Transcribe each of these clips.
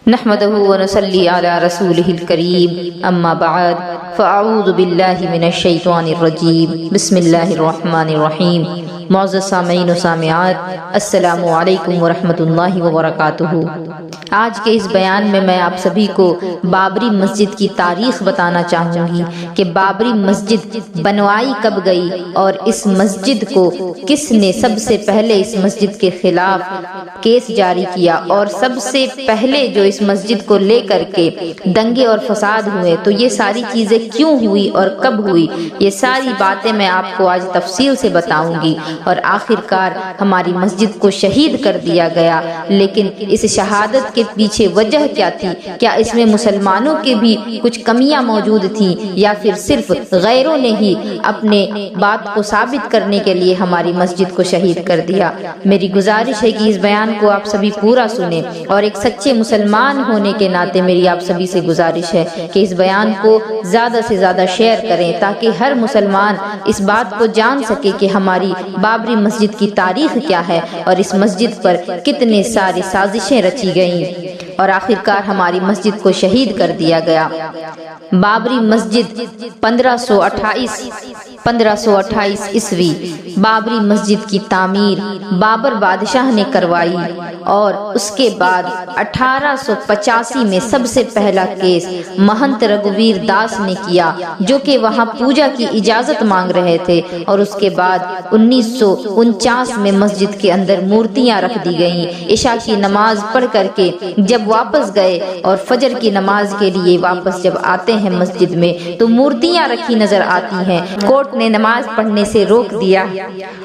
نحمده ونصلي على رسوله الكريم اما بعد فاعوذ باللہ من الشیطان الرجیم بسم اللہ الرحمن الرحیم۔ معزز سامعین و سامعات، السلام علیکم ورحمۃ اللہ وبرکاتہ۔ آج کے اس بیان میں آپ سبھی کو بابری مسجد کی تاریخ بتانا چاہوں گی کہ بابری مسجد بنوائی کب گئی اور اس مسجد کو کس نے سب سے پہلے اس مسجد کے خلاف کیس جاری کیا، اور سب سے پہلے جو اس مسجد کو لے کر کے دنگے اور فساد ہوئے، تو یہ ساری چیزیں کیوں ہوئی اور کب ہوئی، یہ ساری باتیں میں آپ کو آج تفصیل سے بتاؤں گی۔ اور آخر کار ہماری مسجد کو شہید کر دیا گیا، لیکن اس شہادت کے پیچھے وجہ کیا تھی؟ کیا اس میں مسلمانوں کے بھی کچھ کمیاں موجود تھیں، یا پھر صرف غیروں نے ہی اپنے بات کو ثابت کرنے کے لیے ہماری مسجد کو شہید کر دیا؟ میری گزارش ہے کہ اس بیان کو آپ سبھی پورا سنیں، اور ایک سچے مسلمان ہونے کے ناطے میری آپ سبھی سے گزارش ہے کہ اس بیان کو زیادہ سے زیادہ شیئر کریں، تاکہ ہر مسلمان اس بات کو جان سکے کہ ہماری بابری مسجد کی تاریخ کیا ہے اور اس مسجد پر کتنے ساری سازشیں رچی گئیں اور آخر کار ہماری مسجد کو شہید کر دیا گیا۔ بابری مسجد 1528 عیسوی بابری مسجد کی تعمیر بابر بادشاہ نے کروائی، اور اس کے بعد 1885 میں سب سے پہلا کیس مہنت رگھویر داس نے کیا، جو کہ وہاں پوجا کی اجازت مانگ رہے تھے، اور اس کے بعد 1949 میں مسجد کے اندر مورتیاں رکھ دی گئیں۔ عشاء کی نماز پڑھ کر کے جب واپس گئے اور فجر کی نماز کے لیے واپس جب آتے ہیں مسجد میں، تو مورتیاں رکھی نظر آتی ہیں۔ کورٹ نے نماز پڑھنے سے روک دیا۔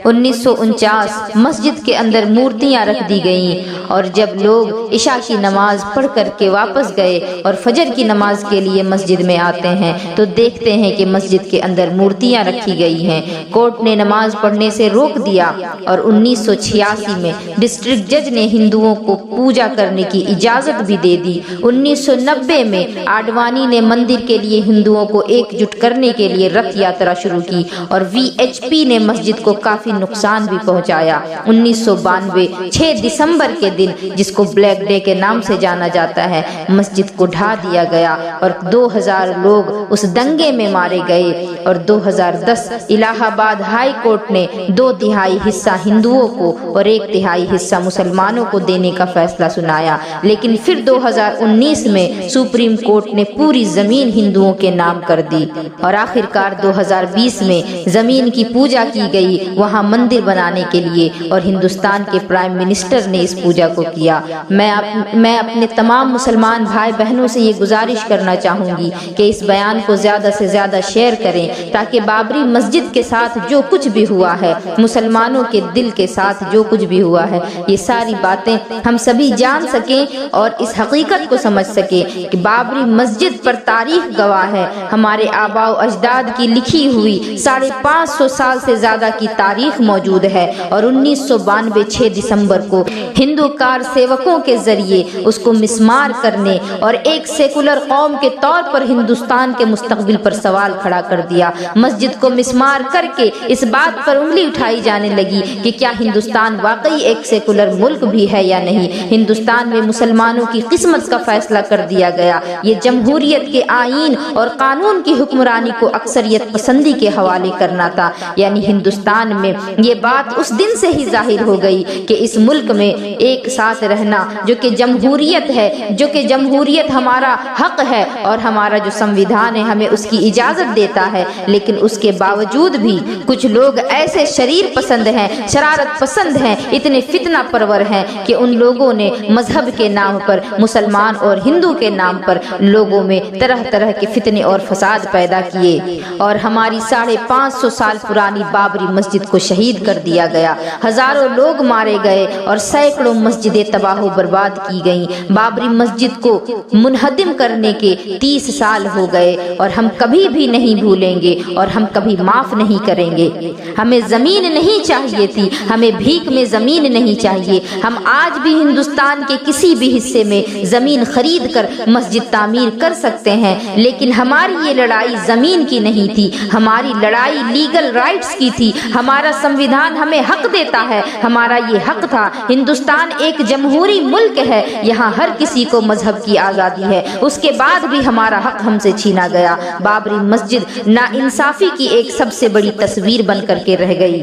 1949 مسجد کے اندر مورتیاں رکھ دی گئیں، اور جب لوگ عشاء کی نماز پڑھ کر کے واپس گئے اور فجر کی نماز کے لیے مسجد میں آتے ہیں، تو دیکھتے ہیں کہ مسجد کے اندر مورتیاں رکھی گئی ہیں۔ کورٹ نے نماز پڑھنے سے روک دیا، اور 1986 میں ڈسٹرکٹ جج نے ہندوؤں کو پوجا کرنے کی اجازت بھی دے دی۔ 1990 میں آڈوانی نے مندر کے لیے ہندوؤں کو ایک جٹ کرنے کے لیے رتھ یاترا شروع کی، اور VHP نے مسجد کو کافی نقصان بھی پہنچایا۔ 1992 6 دسمبر کے دن، جس کو بلیک ڈے کے نام سے جانا جاتا ہے، مسجد کو ڈھا دیا گیا، اور 2000 لوگ اس دنگے میں مارے گئے۔ اور 2010 الہ آباد ہائی کورٹ نے 2/3 حصہ ہندوؤں کو اور 1/3 حصہ مسلمانوں کو دینے کا فیصلہ سنایا، لیکن پھر 2019 میں سپریم کورٹ نے پوری زمین ہندوؤں کے نام کر دی، اور آخر کار 2020 میں زمین کی پوجا کی گئی وہاں مندر بنانے کے لیے، اور ہندوستان کے پرائم منسٹر نے اس پوجا کو کیا۔ میں اپنے تمام مسلمان بھائی بہنوں سے یہ گزارش کرنا چاہوں گی کہ اس بیان کو زیادہ سے زیادہ شیئر کریں، تاکہ بابری مسجد کے ساتھ جو کچھ بھی ہوا ہے، مسلمانوں کے دل کے ساتھ جو کچھ بھی ہوا ہے، یہ ساری باتیں ہم سبھی جان سکیں اور اس حقیقت کو سمجھ سکیں کہ بابری مسجد پر تاریخ گواہ ہے۔ ہمارے آباء و اجداد کی لکھی ہوئی 550 سال سے زیادہ کی تاریخ موجود ہے، اور 1992 6 دسمبر کو ہندو کار سیوکوں کے ذریعے اس کو مسمار کرنے اور ایک سیکولر قوم کے طور پر ہندوستان کے مستقبل پر سوال کھڑا کر دیا۔ مسجد کو مسمار کر کے اس بات پر انگلی اٹھائی جانے لگی کہ کیا ہندوستان واقعی ایک سیکولر ملک بھی ہے یا نہیں۔ ہندوستان میں مسلمانوں کی قسمت کا فیصلہ کر دیا گیا۔ یہ جمہوریت کے آئین اور قانون کی حکمرانی کو اکثریت پسندی کے حوالے کرنا تھا، یعنی ہندوستان میں یہ بات اس دن سے ہی ظاہر ہو گئی کہ اس ملک میں ایک ساتھ رہنا جو کہ جمہوریت ہے، جو کہ جمہوریت ہمارا حق ہے، اور ہمارا جو سمویدھان ہے ہمیں اس کی اجازت دیتا ہے، لیکن اس کے باوجود بھی کچھ لوگ ایسے شریر پسند ہیں، شرارت پسند ہیں، اتنے فتنہ پرور ہیں کہ ان لوگوں نے مذہب کے نام پر، مسلمان اور ہندو کے نام پر لوگوں میں طرح طرح کے فتنے اور فساد پیدا کیے، اور ہماری 550 سال پرانی بابری مسجد کو شہید کر دیا گیا۔ ہزاروں لوگ مارے گئے اور سینکڑوں مسجدیں تباہ و برباد کی گئیں۔ بابری مسجد کو منہدم کرنے کے 30 سال ہو گئے، اور ہم کبھی بھی نہیں بھولیں گے اور ہم کبھی معاف نہیں کریں گے۔ ہمیں زمین نہیں چاہیے تھی، ہمیں بھیک میں زمین نہیں چاہیے۔ ہم آج بھی ہندوستان کے کسی بھی حصے میں زمین خرید کر مسجد تعمیر کر سکتے ہیں، لیکن ہماری یہ لڑائی زمین کی نہیں تھی، ہماری لڑائی لیگل رائٹس کی تھی، ہمارا سنویدھان ہمیں حق دیتا ہے، ہمارا یہ حق تھا۔ ہندوستان ایک جمہوری ملک ہے، یہاں ہر کسی کو مذہب کی آزادی ہے، اس کے بعد بھی ہمارا حق ہم سے چھینا گیا۔ بابری مسجد ناانصافی کی ایک سب سے بڑی تصویر بن کر کے رہ گئی۔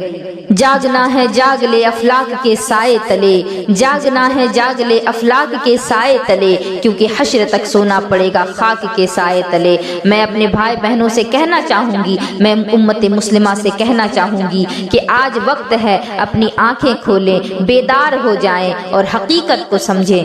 جاگنا ہے جاگ لے افلاک کے سائے تلے، جاگنا ہے جاگ لے افلاک کے سائے تلے، کیونکہ حشر تک سونا پڑے گا خاک کے سائے تلے۔ میں اپنے بھائی بہنوں سے کہنا چاہوں گی، میں امت مسلمہ سے کہنا چاہوں گی کہ آج وقت ہے، اپنی آنکھیں کھولیں، بیدار ہو جائیں اور حقیقت کو سمجھیں۔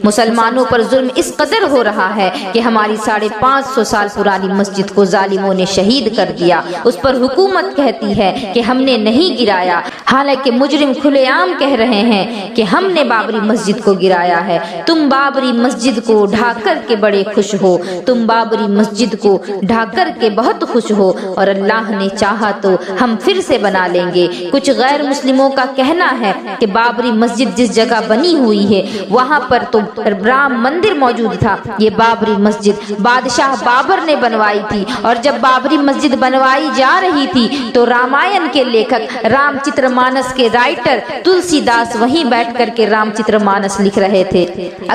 مسلمانوں پر ظلم اس قدر ہو رہا ہے کہ ہماری 550 سال پرانی مسجد کو ظالموں نے شہید کر دیا، اس پر حکومت کہتی ہے کہ ہم نے نہیں گرایا، حالانکہ مجرم کھلے عام کہہ رہے ہیں کہ ہم نے بابری مسجد کو گرایا ہے۔ تم بابری مسجد کو ڈھا کر کے بڑے خوش ہو، تم بابری مسجد کو ڈھا کر کے بہت خوش ہو، اور اللہ نے چاہا تو ہم پھر سے بنا لیں گے۔ کچھ غیر مسلموں کا کہنا ہے کہ بابری مسجد جس جگہ بنی ہوئی ہے وہاں پر تو رام مندر موجود تھا، یہ بابری مسجد بادشاہ بابر نے بنوائی تھی، اور جب بابری مسجد بنوائی جا رہی تھی تو رامائن کے لیکھک رام چتر مانس کے رائٹر تلسی داس وہیں بیٹھ کر کے رام چتر مانس لکھ رہے تھے۔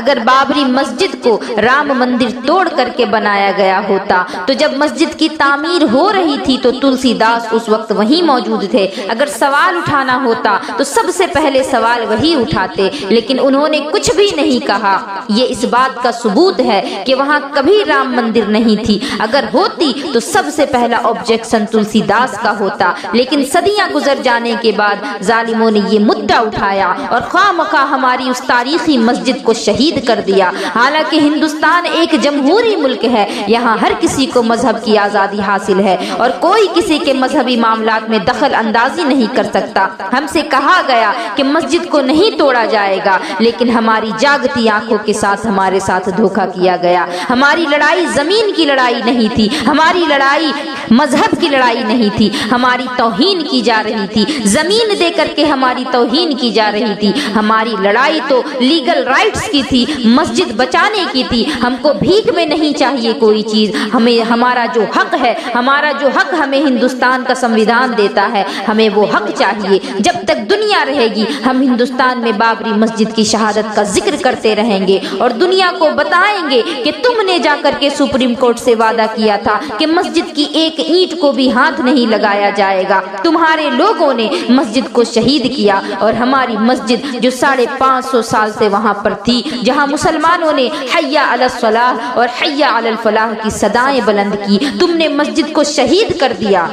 اگر بابری مسجد کو رام مندر توڑ کر کے بنایا گیا ہوتا تو جب مسجد کی تعمیر ہو رہی تھی تو تلسی داس اس وقت وہیں موجود تھے، اگر سوال اٹھانا ہوتا تو سب سے پہلے سوال وہی اٹھاتے، لیکن انہوں نے کچھ بھی نہیں کہا۔ یہ اس بات کا ثبوت ہے کہ وہاں کبھی رام مندر نہیں تھی، اگر ہوتی تو سب سے پہلا آبجیکشن تلسی داس کا ہوتا، لیکن صدیاں گزر جانے کے بعد ظالموں نے یہ مدعا اٹھایا اور خواہ مخواہ ہماری اس تاریخی مسجد کو شہید کر دیا۔ حالانکہ ہندوستان ایک جمہوری ملک ہے، یہاں ہر کسی کو مذہب کی آزادی حاصل ہے اور کوئی کسی کے مذہبی معاملات میں دخل اندازی نہیں کر سکتا۔ ہم سے کہا گیا کہ مسجد کو نہیں توڑا جائے گا، لیکن ہماری جاگتی آنکھوں کے ساتھ ہمارے ساتھ دھوکا کیا گیا۔ ہماری لڑائی زمین کی لڑائی نہیں تھی، ہماری لڑائی مذہب کی لڑائی نہیں تھی، ہماری توہین کی جا رہی تھی، زمین دے کر کے ہماری توہین کی جا رہی تھی۔ ہماری لڑائی تو لیگل رائٹس کی تھی، مسجد بچانے کی تھی۔ ہم کو بھیک میں نہیں چاہیے کوئی چیز، ہمیں ہمارا جو حق ہے، ہمارا جو حق ہمیں ہندوستان کا سنویدھان دیتا ہے، ہمیں وہ حق چاہیے۔ جب تک دنیا رہے گی ہم ہندوستان میں بابری مسجد کی شہادت کا ذکر کرتے رہیں گے اور دنیا کو بتائیں گے کہ تم نے جا کر کے سپریم کورٹ سے وعدہ کیا تھا کہ مسجد کی ایک اینٹ کو بھی ہاتھ نہیں لگایا جائے گا، تمہارے لوگوں نے مسجد کو شہید کیا، اور ہماری مسجد جو 550 سال سے وہاں پر تھی، جہاں مسلمانوں نے حی علی الصلاح اور حی علی الفلاح کی صدائیں بلند کی، تم نے مسجد کو شہید کر دیا۔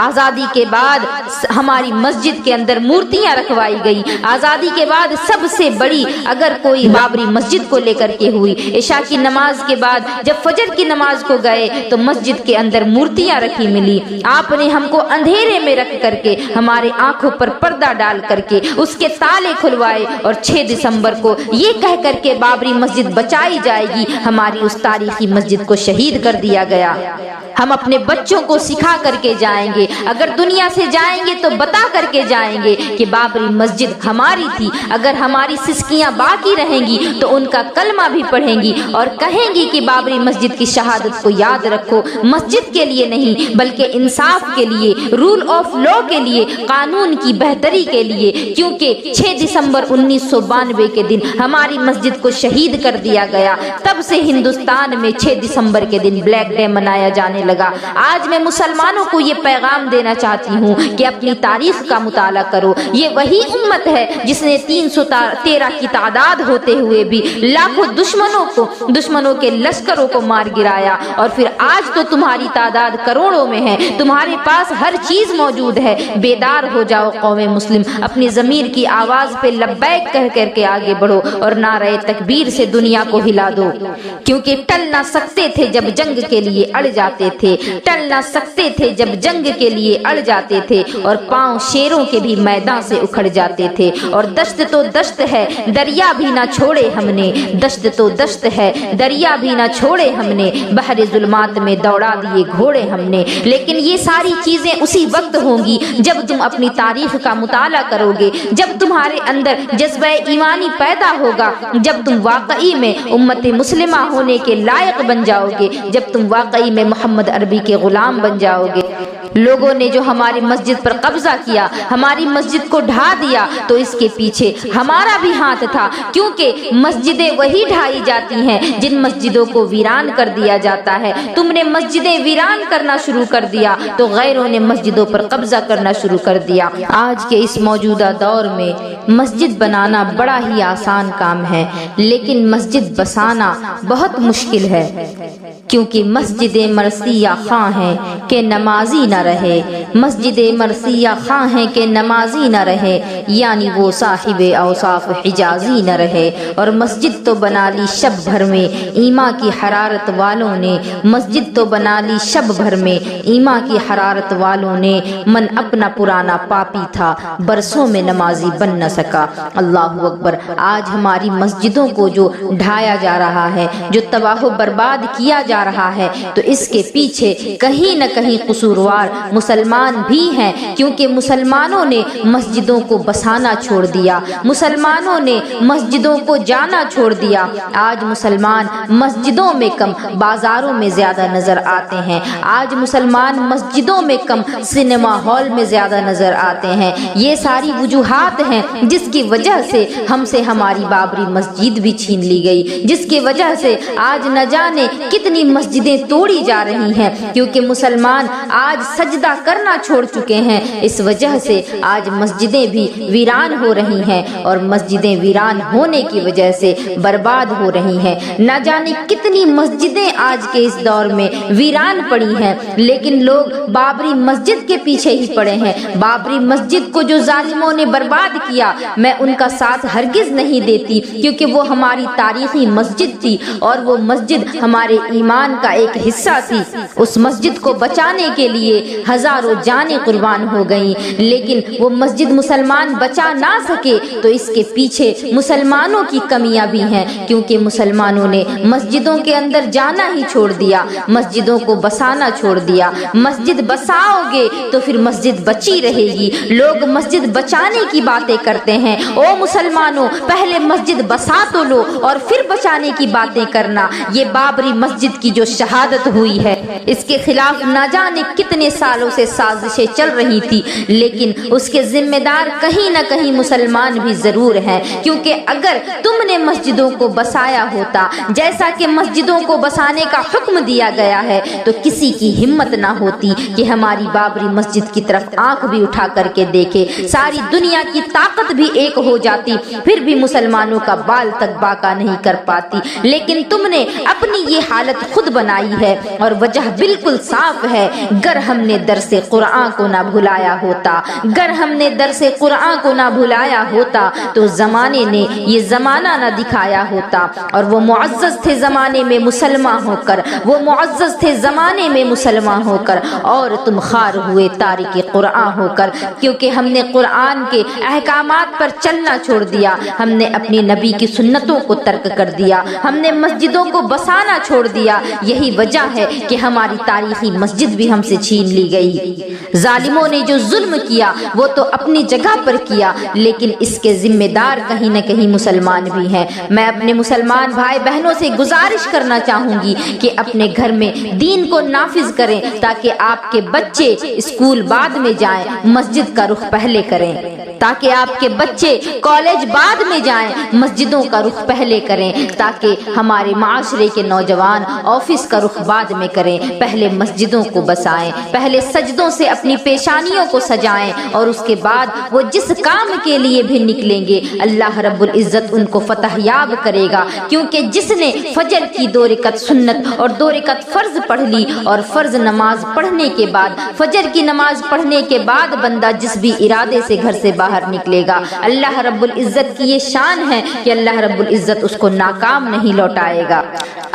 آزادی کے بعد ہماری مسجد کے اندر مورتیاں رکھوائی گئی، آزادی کے بعد سب سے بڑی اگر کوئی بابری مسجد کو لے کر کے ہوئی، عشاء کی نماز کے بعد جب فجر کی نماز کو گئے تو مسجد کے اندر مورتیاں رکھی ملی۔ آپ نے ہم کو اندھیرے میں رکھ کر کے ہمارے آنکھوں پر پردہ ڈال کر کے اس کے تالے کھلوائے، اور 6 دسمبر کو یہ کہہ کر کے بابری مسجد بچائی جائے گی، ہماری اس تاریخی مسجد کو شہید کر دیا گیا۔ ہم اپنے بچوں کو سکھا کر کے جائیں گے، اگر دنیا سے جائیں گے تو بتا کر کے جائیں گے کہ بابری مسجد ہماری تھی۔ اگر ہماری سسکیاں باقی رہیں گی تو ان کا کلمہ بھی پڑھیں گی اور کہیں گی کہ بابری مسجد کی شہادت کو یاد رکھو، مسجد کے لیے نہیں بلکہ انصاف کے لیے، رول آف لا کے لیے، قانون کی بہتری کے لیے، کیونکہ 6 دسمبر 1992 کے دن ہماری مسجد کو شہید کر دیا گیا، تب سے ہندوستان میں 6 دسمبر کے دن بلیک ڈے منایا جانے لگا۔ آج میں مسلمانوں کو یہ پیغام دینا چاہتی ہوں کہ اپنی تاریخ کا مطالعہ کرو۔ یہ وہی امت ہے جس نے 313 کی تعداد ہوتے ہوئے بھی لاکھوں دشمنوں کے لشکروں کو مار گرایا، اور پھر آج تو تمہاری تعداد کروڑوں میں ہے، تمہارے پاس ہر چیز موجود ہے۔ بیدار ہو جاؤ قوم مسلم، اپنی ضمیر کی آواز پہ لبیک کہہ کر کے آگے بڑھو اور نعرہ تکبیر سے دنیا کو ہلا دو، کیونکہ ٹل نہ سکتے تھے جب جنگ کے لیے اڑ جاتے تھے، ٹل نہ سکتے تھے جب جنگ کے لیے اڑ جاتے تھے، اور پاؤں شیروں کے بھی میدان سے اکھڑ جاتے تھے۔ اور دشت تو دشت ہے دریا بھی نہ چھوڑے ہم نے، دشت تو دشت ہے دریا بھی نہ چھوڑے ہم نے، بحر ظلمات میں دوڑا دیے گھوڑے ہم نے۔ لیکن یہ ساری چیزیں اسی وقت ہوں گی جب تم اپنی تاریخ کا مطالعہ کرو گے، جب تمہارے اندر جذبہ ایمانی پیدا ہوگا، جب تم واقعی میں امت مسلمہ ہونے کے لائق بن جاؤ گے، جب تم واقعی میں محمد عربی کے غلام بن جاؤ گے۔ لوگوں نے جو ہماری مسجد پر قبضہ کیا، ہماری مسجد کو ڈھا دیا، تو اس کے پیچھے ہمارا بھی ہاتھ تھا، کیونکہ مسجدیں وہی ڈھائی جاتی ہیں جن مسجدوں کو ویران کر دیا جاتا ہے۔ تم نے مسجدیں ویران کرنا شروع کر دیا تو غیروں نے مسجدوں پر قبضہ کرنا شروع کر دیا۔ آج کے اس موجودہ دور میں مسجد بنانا بڑا ہی آسان کام ہے، لیکن مسجد بسانا بہت مشکل ہے، کیونکہ مسجد مرثیہ خواہ ہیں کہ نمازی نہ رہے، مسجد مرثیہ خواہ ہیں کہ نمازی نہ رہے، یعنی وہ صاحب اوصاف حجازی نہ رہے۔ اور مسجد تو بنا لی شب بھر میں ایمان کی حرارت والوں نے، مسجد تو بنا لی شب بھر میں ایمان کی حرارت والوں نے، من اپنا پرانا پاپی تھا برسوں میں نمازی بن نہ سکا۔ اللہ اکبر۔ آج ہماری مسجدوں کو جو ڈھایا جا رہا ہے، جو تباہ و برباد کیا جا رہا ہے، تو اس کے پیچھے کہیں نہ کہیں قصوروار مسلمان بھی ہیں، کیونکہ مسلمانوں نے مسجدوں کو بسانا چھوڑ دیا، مسلمانوں نے مسجدوں کو جانا چھوڑ دیا۔ آج مسلمان مسجدوں میں کم بازاروں میں زیادہ نظر آتے ہیں، آج مسلمان مسجدوں میں کم سنیما ہال میں زیادہ نظر آتے ہیں۔ یہ ساری وجوہات ہیں جس کی وجہ سے ہم سے ہماری بابری مسجد بھی چھین لی گئی، جس کی وجہ سے آج نہ جانے کتنی مسجدیں توڑی جا رہی ہیں، کیونکہ مسلمان آج سجدہ کرنا چھوڑ چکے ہیں۔ اس وجہ سے آج مسجدیں بھی ویران ہو رہی ہیں، اور مسجدیں ویران ہونے کی وجہ سے برباد ہو رہی ہیں۔ نہ جانے کتنی مسجدیں آج کے اس دور میں ویران پڑی ہیں، لیکن لوگ بابری مسجد کے پیچھے ہی پڑے ہیں۔ بابری مسجد کو جو ظالموں نے برباد کیا، میں ان کا ساتھ ہرگز نہیں دیتی، کیونکہ وہ ہماری تاریخی مسجد تھی، اور وہ مسجد ہمارے ایمان کا ایک حصہ تھی۔ اس مسجد کو بچانے کے لیے ہزاروں جانیں قربان ہو گئیں، لیکن وہ مسجد مسلمان بچا نہ سکے، تو اس کے پیچھے مسلمانوں کی کمیاں بھی ہیں، کیونکہ مسلمانوں نے مسجدوں کے اندر جانا ہی چھوڑ دیا، مسجدوں کو بسانا چھوڑ دیا۔ مسجد بساؤ گے تو پھر مسجد بچی رہے گی۔ لوگ مسجد بچانے کی باتیں کرتے ہیں، او مسلمانوں پہلے مسجد بسا تو لو اور پھر بچانے کی باتیں کرنا۔ یہ بابری مسجد کی جو شہادت ہوئی ہے، اس کے خلاف نہ جانے کتنے سالوں سے سازشیں چل رہی تھی، لیکن اس کے ذمہ دار کہیں نہ کہیں مسلمان بھی ضرور ہیں، کیونکہ اگر تم نے مسجدوں کو بسایا ہوتا جیسا کہ مسجدوں کو بسانے کا حکم دیا گیا ہے، تو کسی کی ہمت نہ ہوتی کہ ہماری بابری مسجد کی طرف آنکھ بھی اٹھا کر کے دیکھے۔ ساری دنیا کی طاقت بھی ایک ہو جاتی، پھر بھی مسلمانوں کا بال تک باقا نہیں کر پاتی، لیکن تم نے اپنی یہ حالت خود بنائی ہے، اور وجہ بالکل صاف ہے۔ گر ہم نے درس قرآن کو نہ بھلایا ہوتا، گر ہم نے درس قرآن کو نہ بھلایا ہوتا، تو زمانے نے یہ زمانہ نہ دکھایا ہوتا۔ اور وہ معزز تھے زمانے میں مسلمان ہو کر، وہ معزز تھے زمانے میں مسلمان ہو کر، اور تم خار ہوئے تارک قرآن ہو کر، کیونکہ ہم نے قرآن کے احکامات پر چلنا چھوڑ دیا، ہم نے اپنے نبی کی سنتوں کو ترک کر دیا، ہم نے مسجدوں کو بسانا چھوڑ دیا۔ یہی وجہ ہے کہ ہماری تاریخی مسجد بھی ہم سے چھین لی گئی۔ ظالموں نے جو ظلم کیا وہ تو اپنی جگہ پر کیا، لیکن اس کے ذمہ دار کہیں نہ کہیں مسلمان بھی ہیں۔ میں اپنے مسلمان بھائی بہنوں سے گزارش کرنا چاہوں گی کہ اپنے گھر میں دین کو نافذ کریں، تاکہ آپ کے بچے اسکول بعد میں جائیں، مسجد کا رخ پہلے کریں، تاکہ آپ کے بچے کالج بعد میں جائیں، مسجدوں کا رخ پہلے کریں، تاکہ ہمارے معاشرے کے نوجوان آفس کا رخ بعد میں کریں، پہلے مسجدوں کو بسائیں، پہلے سجدوں سے اپنی پیشانیوں کو سجائیں، اور اس کے بعد وہ جس کام کے لیے بھی نکلیں گے اللہ رب العزت ان کو فتح یاب کرے گا، کیونکہ جس نے فجر کی 2 رکعت سنت اور 2 رکعت فرض پڑھ لی، اور فرض نماز پڑھنے کے بعد فجر کی نماز پڑھنے کے بعد بندہ جس بھی ارادے سے گھر سے باہر نکلے گا، اللہ رب العزت کی یہ شان ہے کہ اللہ رب العزت اس کو ناکام نہیں لوٹائے گا۔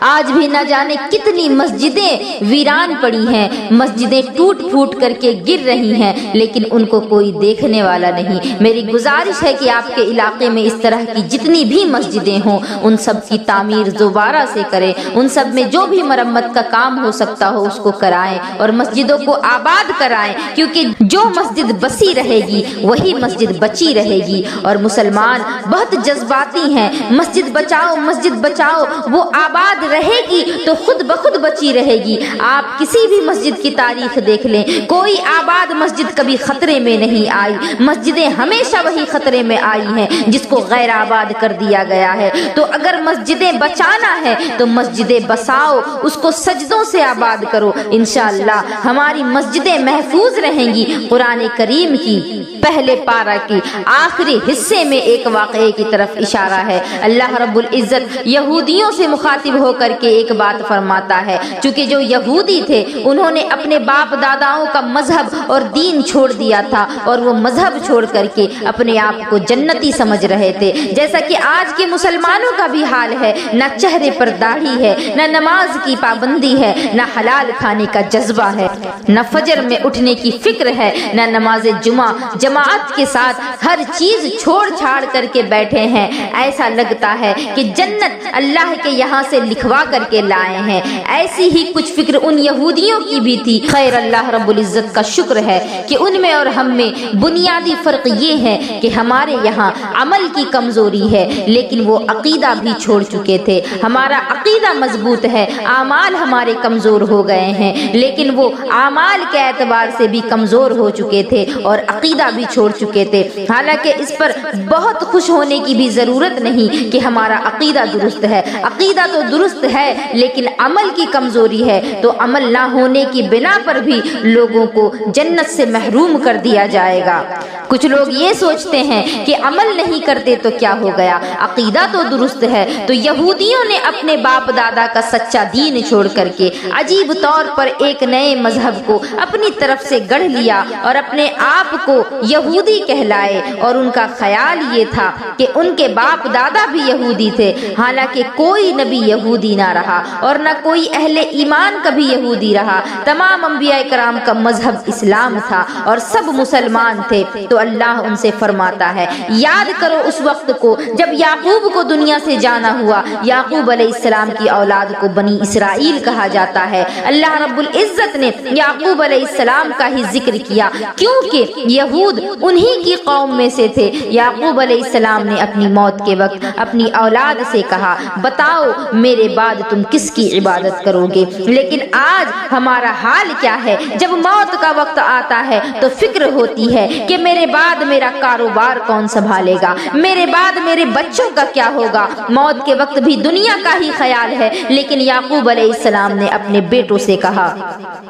آج بھی نہ جانے کتنی مسجدیں ویران پڑی ہیں، مسجدیں ٹوٹ پھوٹ کر کے گر رہی ہیں، لیکن ان کو کوئی دیکھنے والا نہیں۔ میری گزارش ہے کہ آپ کے علاقے میں اس طرح کی جتنی بھی مسجدیں ہوں ان سب کی تعمیر دوبارہ سے کریں، ان سب میں جو بھی مرمت کا کام ہو سکتا ہو اس کو کرائیں، اور مسجدوں کو آباد کرائیں، کیونکہ جو مسجد بسی رہے گی وہی مسجد بچی رہے گی۔ اور مسلمان بہت جذباتی ہیں، مسجد بچاؤ مسجد بچاؤ، وہ آباد رہے گی تو خود بخود بچی رہے گی۔ آپ کسی بھی مسجد کی تاریخ دیکھ لیں، کوئی آباد مسجد کبھی خطرے میں نہیں آئی، مسجدیں ہمیشہ وہی خطرے میں آئی ہیں جس کو غیر آباد کر دیا گیا ہے۔ تو اگر مسجدیں بچانا ہے تو مسجدیں بساؤ، اس کو سجدوں سے آباد کرو، انشاءاللہ ہماری مسجدیں محفوظ رہیں گی۔ قرآن کریم کی پہلے پارہ کی آخری حصے میں ایک واقعے کی طرف اشارہ ہے۔ اللہ رب العزت یہودیوں سے مخاطب ہو کر کے ایک بات فرماتا ہے، چونکہ جو یہودی تھے انہوں نے اپنے باپ داداؤں کا مذہب اور دین چھوڑ دیا تھا، اور وہ مذہب چھوڑ کر کے اپنے آپ کو جنتی سمجھ رہے تھے، جیسا کہ آج کے مسلمانوں کا بھی حال ہے۔ نہ چہرے پر داڑھی ہے، نہ نماز کی پابندی ہے، نہ حلال کھانے کا جذبہ ہے، نہ فجر میں اٹھنے کی فکر ہے، نہ نماز جمعہ جماعت کے ساتھ، ہر چیز چھوڑ چھاڑ کر کے بیٹھے ہیں۔ ایسا لگتا ہے کہ جنت اللہ کے یہاں سے لکھوا کر کے لائے ہیں۔ ایسی ہی کچھ فکر ان یہودیوں کی بھی تھی۔ خیر، اللہ رب العزت کا شکر ہے کہ ان میں اور ہم میں بنیادی فرق یہ ہے کہ ہمارے یہاں عمل کی کمزوری ہے، لیکن وہ عقیدہ بھی چھوڑ چکے تھے۔ ہمارا عقیدہ مضبوط ہے، اعمال ہمارے کمزور ہو گئے ہیں، لیکن وہ اعمال کے اعتبار سے بھی کمزور ہو چکے تھے اور عقیدہ بھی چھوڑ چکے تھے۔ حالانکہ اس پر بہت خوش ہونے کی بھی ضرورت نہیں کہ ہمارا عقیدہ درست ہے، عقیدہ تو درست ہے لیکن عمل کی کمزوری ہے، تو عمل نہ ہونے کی بنا پر بھی لوگوں کو جنت سے محروم کر دیا جائے گا۔ کچھ لوگ یہ سوچتے ہیں کہ عمل نہیں کرتے تو کیا ہو گیا، عقیدہ تو درست ہے۔ تو یہودیوں نے اپنے باپ دادا کا سچا دین چھوڑ کر کے عجیب طور پر ایک نئے مذہب کو اپنی طرف سے گڑھ لیا اور اپنے آپ کو یہودی کہلائے، اور ان کا خیال یہ تھا کہ ان کے باپ دادا بھی یہودی تھے۔ حالانکہ کوئی نبی یہودی نہ رہا اور نہ کوئی اہل ایمان کبھی یہودی رہا، تمام انبیاء کرام کا مذہب اسلام تھا اور سب مسلمان تھے۔ تو اللہ ان سے فرماتا ہے، یاد کرو اس وقت کو جب یعقوب کو دنیا سے جانا ہوا۔ یعقوب علیہ السلام کی اولاد کو بنی اسرائیل کہا جاتا ہے۔ اللہ رب العزت نے یعقوب علیہ السلام کا ہی ذکر کیا کیونکہ یہود انہی کی قوم میں سے تھے۔ یعقوب علیہ السلام نے اپنی موت کے وقت اپنی اولاد سے کہا، بتاؤ میرے بعد تم کس کی عبادت کرو گے؟ لیکن آج ہمارا حال کیا ہے؟ جب موت کا وقت آتا ہے تو فکر ہوتی ہے کہ میرے بعد میرا کاروبار کون سنبھالے گا، میرے بعد میرے بچوں کا کیا ہوگا۔ موت کے وقت بھی دنیا کا ہی خیال ہے، لیکن یعقوب علیہ السلام نے اپنے بیٹوں سے کہا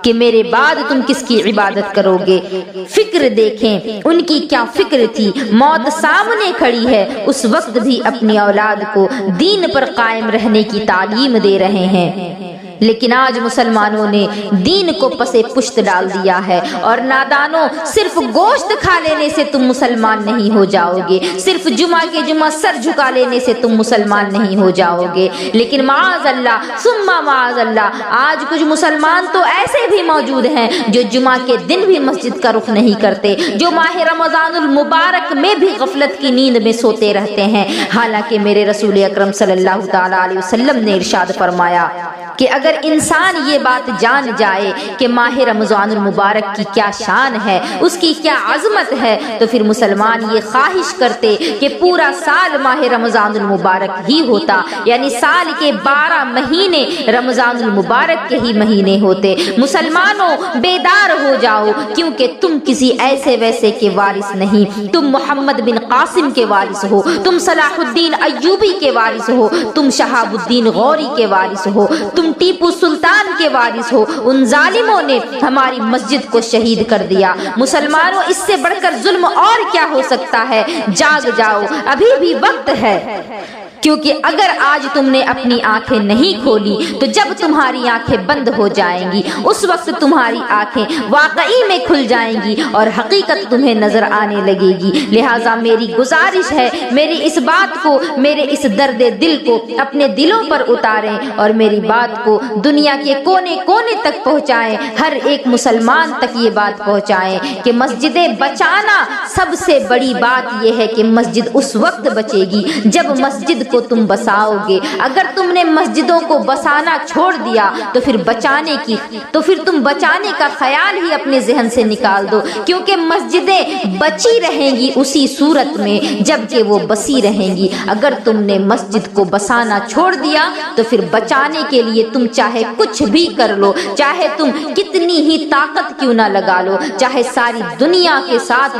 کہ میرے بعد تم کس کی عبادت کرو گے؟ فکر دیکھیں ان کی کیا فکر تھی۔ موت سامنے کھڑی ہے، اس وقت بھی اپنی اولاد کو دین پر قائم رہنے کی تعلیم دے رہے ہیں۔ لیکن آج مسلمانوں نے دین کو پسے پشت ڈال دیا ہے، اور نادانوں، صرف گوشت کھا لینے سے تم مسلمان نہیں ہو جاؤ گے، صرف جمعہ کے جمعہ سر جھکا لینے سے تم مسلمان نہیں ہو جاؤ گے۔ لیکن معاذ اللہ ثم معاذ اللہ، آج کچھ مسلمان تو ایسے بھی موجود ہیں جو جمعہ کے دن بھی مسجد کا رخ نہیں کرتے، جو ماہ رمضان المبارک میں بھی غفلت کی نیند میں سوتے رہتے ہیں۔ حالانکہ میرے رسول اکرم صلی اللہ تعالی علیہ وسلم نے ارشاد فرمایا کہ اگر انسان یہ بات جان جائے کہ ماہ رمضان المبارک کی کیا شان ہے، اس کی کیا عظمت ہے، تو پھر مسلمان یہ خواہش کرتے کہ پورا سال ماہ رمضان المبارک ہی ہوتا، یعنی سال کے 12 مہینے رمضان المبارک کے ہی مہینے ہوتے۔ مسلمانوں بیدار ہو جاؤ، کیونکہ تم کسی ایسے ویسے کے وارث نہیں، تم محمد بن قاسم کے وارث ہو، تم صلاح الدین ایوبی کے وارث ہو، تم شہاب الدین غوری کے وارث ہو، تم ٹیپو سلطان کے وارث ہو۔ ان ظالموں نے ہماری مسجد کو شہید کر دیا۔ مسلمانوں، اس سے بڑھ کر ظلم اور کیا ہو سکتا ہے؟ جاگ جاؤ، ابھی بھی وقت ہے، کیونکہ اگر آج تم نے اپنی آنکھیں نہیں کھولی تو جب تمہاری آنکھیں بند ہو جائیں گی اس وقت تمہاری آنکھیں واقعی میں کھل جائیں گی اور حقیقت تمہیں نظر آنے لگے گی۔ لہٰذا میری گزارش ہے، میری اس بات کو، میرے اس درد دل کو اپنے دلوں پر اتاریں اور میری بات کو دنیا کے کونے کونے تک پہنچائیں، ہر ایک مسلمان تک یہ بات پہنچائیں کہ مسجدیں بچانا، سب سے بڑی بات یہ ہے کہ مسجد اس وقت بچے گی جب مسجد کو کو تم بساؤگے۔ اگر تم نے مسجدوں کو بسانا چھوڑ دیا تو پھر تم بچانے کا خیال ہی اپنے ذہن سے نکال دو، کیونکہ مسجدیں بچی رہیں گی اسی صورت میں جبکہ وہ بسی رہیں گی۔ اگر تم نے مسجد کو بسانا چھوڑ دیا تو پھر بچانے کے لیے تم چاہے کچھ بھی کر لو، چاہے تم کتنی ہی طاقت کیوں نہ لگا لو، چاہے ساری دنیا کے ساتھ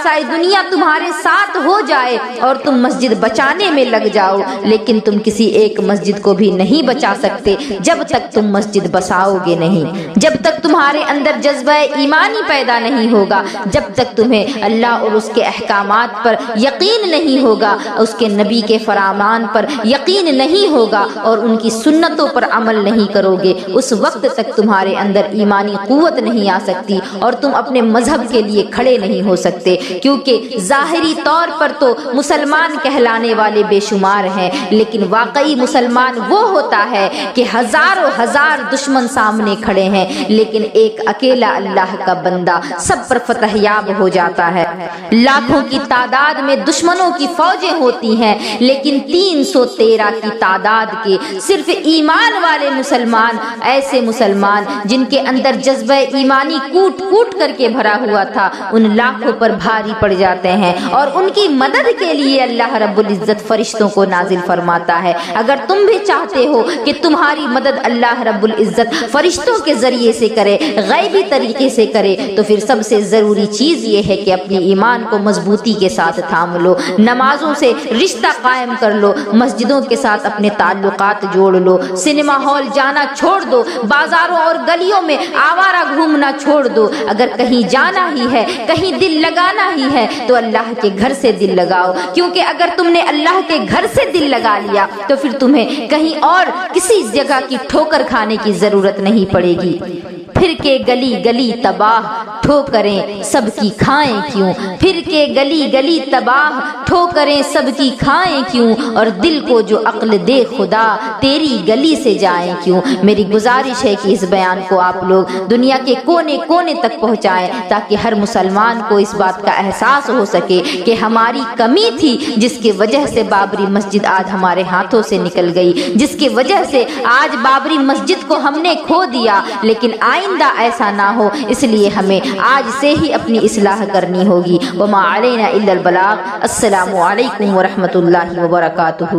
ساری دنیا تمہارے ساتھ ہو جائے اور تم مسجد بچانے میں لگ جاؤ، لیکن تم کسی ایک مسجد کو بھی نہیں بچا سکتے جب تک تم مسجد بساؤ گے نہیں، جب تک تمہارے اندر جذبہ ایمانی پیدا نہیں ہوگا، جب تک تمہیں اللہ اور اس کے احکامات پر یقین نہیں ہوگا، اس کے نبی کے فرمان پر یقین نہیں ہوگا اور ان کی سنتوں پر عمل نہیں کرو گے، اس وقت تک تمہارے اندر ایمانی قوت نہیں آ سکتی اور تم اپنے مذہب کے لیے کھڑے نہیں ہو سکتے، کیونکہ ظاہری طور پر تو مسلمان کہلانے والے بے شمار ہیں، لیکن واقعی مسلمان وہ ہوتا ہے کہ ہزاروں ہزار دشمن سامنے کھڑے ہیں لیکن ایک اکیلا اللہ کا بندہ سب پر فتح یاب ہو جاتا ہے۔ لاکھوں کی تعداد میں دشمنوں کی فوجیں ہوتی ہیں لیکن 313 کی تعداد کے صرف ایمان والے مسلمان، ایسے مسلمان جن کے اندر جذبہ ایمانی کوٹ کوٹ کر کے بھرا ہوا تھا، ان لاکھوں پر بھاری پڑ جاتے ہیں اور ان کی مدد کے لیے اللہ رب العزت فرشتوں کو نازل فرماتا ہے۔ اگر تم بھی چاہتے ہو کہ تمہاری مدد اللہ رب العزت فرشتوں کے ذریعے سے کرے، غیبی طریقے سے کرے، تو پھر سب سے ضروری چیز یہ ہے کہ اپنی ایمان کو مضبوطی کے ساتھ تھام لو، نمازوں سے رشتہ قائم کر لو، مسجدوں کے ساتھ اپنے تعلقات جوڑ لو، سنیما ہال جانا چھوڑ دو، بازاروں اور گلیوں میں آوارہ گھومنا چھوڑ دو۔ اگر کہیں جانا ہی ہے، کہیں دل لگانا ہی ہے تو اللہ کے گھر سے دل لگاؤ، کیونکہ اگر تم نے اللہ کے گھر سے دل لگا لیا تو پھر تمہیں کہیں اور کسی جگہ کی ٹھوکر کھانے کی ضرورت نہیں پڑے گی۔ پھر کے گلی گلی تباہ ٹھوکریں سب کی کھائیں کیوں، پھر کے گلی گلی تباہ ٹھوکریں سب کی کھائیں کیوں، اور دل کو جو عقل دے خدا تیری گلی سے جائیں کیوں۔ میری گزارش ہے کہ اس بیان کو آپ لوگ دنیا کے کونے کونے تک پہنچائیں تاکہ ہر مسلمان کو اس بات کا احساس ہو سکے کہ ہماری کمی تھی جس کی وجہ سے بابری مسجد آج ہمارے ہاتھوں سے نکل گئی، جس کی وجہ سے آج بابری مسجد کو ہم نے کھو دیا، لیکن آئندہ ایسا نہ ہو، اس لیے ہمیں آج سے ہی اپنی اصلاح کرنی ہوگی۔ وما علینا الا البلاغ۔ السلام علیکم ورحمۃ اللہ وبرکاتہ۔